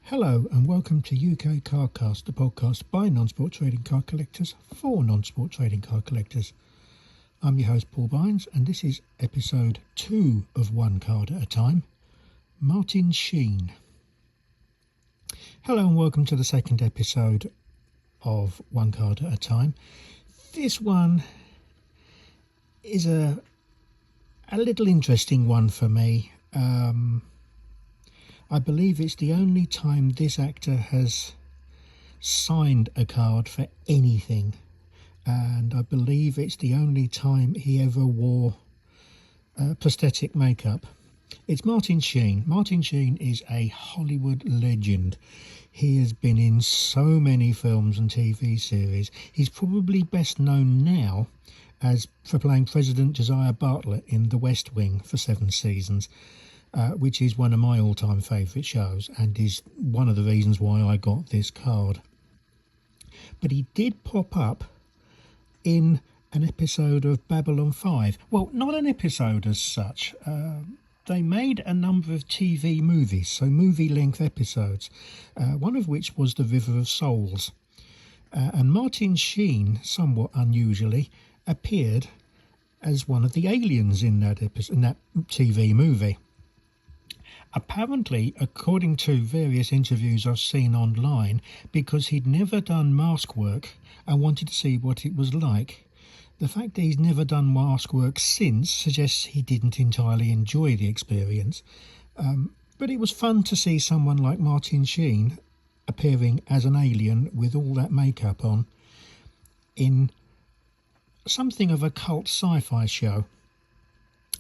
Hello and welcome to UK Carcast, the podcast by non-sport trading card collectors for non-sport trading card collectors. I'm your host Paul Bynes and this is episode 2 of One Card at a Time, Martin Sheen. Hello and welcome to the second episode of One Card at a Time. This one is a little interesting one for me. I believe it's the only time this actor has signed a card for anything, and I believe it's the only time he ever wore prosthetic makeup. It's Martin Sheen. Martin Sheen is a Hollywood legend. He has been in so many films and TV series. He's probably best known now for playing President Josiah Bartlet in The West Wing for 7 seasons. Which is one of my all-time favourite shows and is one of the reasons why I got this card. But he did pop up in an episode of Babylon 5. Well, not an episode as such. They made a number of TV movies, so movie-length episodes, one of which was The River of Souls. And Martin Sheen, somewhat unusually, appeared as one of the aliens in that TV movie. Apparently, according to various interviews I've seen online, because he'd never done mask work and wanted to see what it was like. The fact that he's never done mask work since suggests he didn't entirely enjoy the experience. But it was fun to see someone like Martin Sheen appearing as an alien with all that makeup on in something of a cult sci-fi show.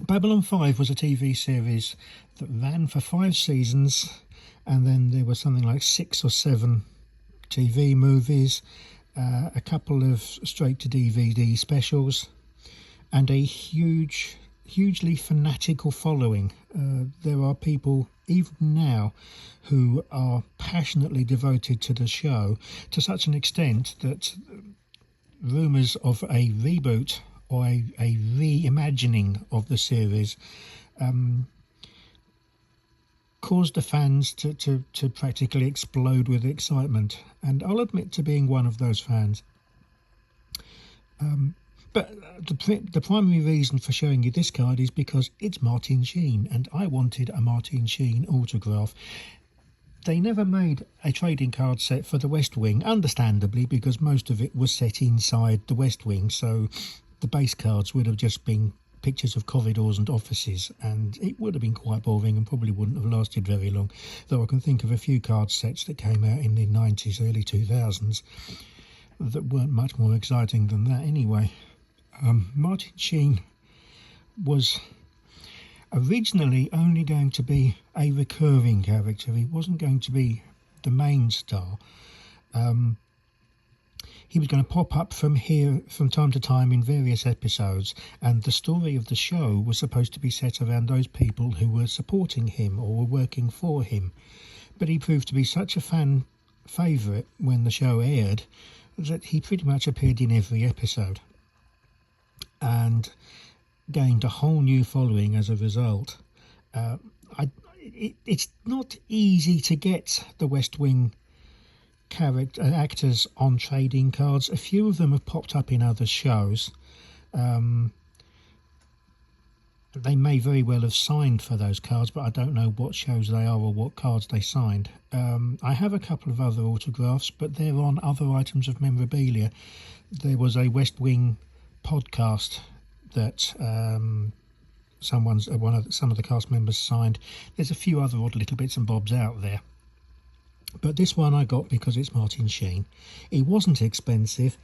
Babylon 5 was a TV series that ran for 5 seasons, and then there was something like 6 or 7 TV movies, a couple of straight-to-DVD specials, and a hugely fanatical following. There are people, even now, who are passionately devoted to the show, to such an extent that rumours of a reboot or a reimagining of the series caused the fans to practically explode with excitement, and I'll admit to being one of those fans. But the primary reason for showing you this card is because it's Martin Sheen, and I wanted a Martin Sheen autograph. They never made a trading card set for the West Wing, understandably, because most of it was set inside the West Wing, so the base cards would have just been pictures of corridors and offices, and it would have been quite boring and probably wouldn't have lasted very long, though I can think of a few card sets that came out in the 90s, early 2000s that weren't much more exciting than that anyway. Martin Sheen was originally only going to be a recurring character. He wasn't going to be the main star. He was going to pop up from time to time in various episodes, and the story of the show was supposed to be set around those people who were supporting him or were working for him. But he proved to be such a fan favourite when the show aired that he pretty much appeared in every episode and gained a whole new following as a result. It's not easy to get the West Wing actors on trading cards. A few of them have popped up in other shows. They may very well have signed for those cards, but I don't know what shows they are or what cards they signed. I have a couple of other autographs, but they're on other items of memorabilia. There was a West Wing podcast that some of the cast members signed. There's a few other odd little bits and bobs out there. But this one I got because it's Martin Sheen. It wasn't expensive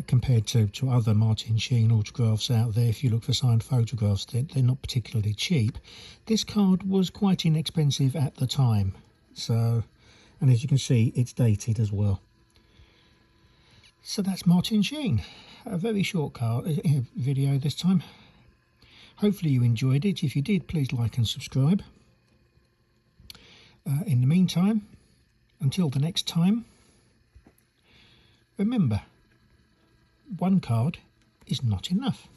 compared to other Martin Sheen autographs out there. If you look for signed photographs, they're not particularly cheap. This card was quite inexpensive at the time. So, and as you can see, it's dated as well. So that's Martin Sheen. A very short video this time. Hopefully you enjoyed it. If you did, please like and subscribe. In the meantime, until the next time, remember, one card is not enough.